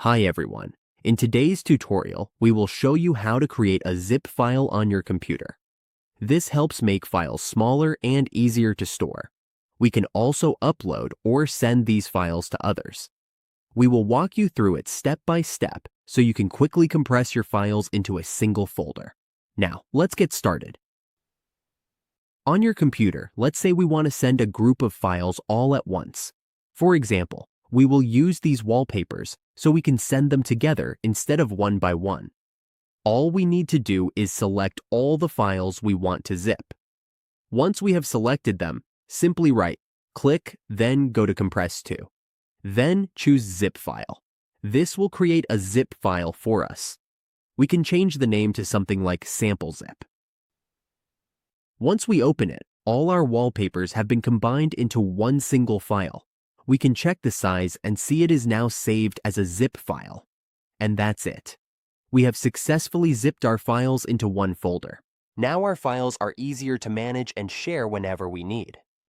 Hi everyone. In today's tutorial, we will show you how to create a zip file on your computer. This helps make files smaller and easier to store. We can also upload or send these files to others. We will walk you through it step by step so you can quickly compress your files into a single folder. Now, let's get started. On your computer, let's say we want to send a group of files all at once. For example, we will use these wallpapers so we can send them together instead of one by one. All we need to do is select all the files we want to zip. Once we have selected them, simply right-click, then go to Compress to. Then choose Zip File. This will create a zip file for us. We can change the name to something like Sample Zip. Once we open it, all our wallpapers have been combined into one single file. We can check the size and see it is now saved as a zip file. And that's it. We have successfully zipped our files into one folder. Now our files are easier to manage and share whenever we need.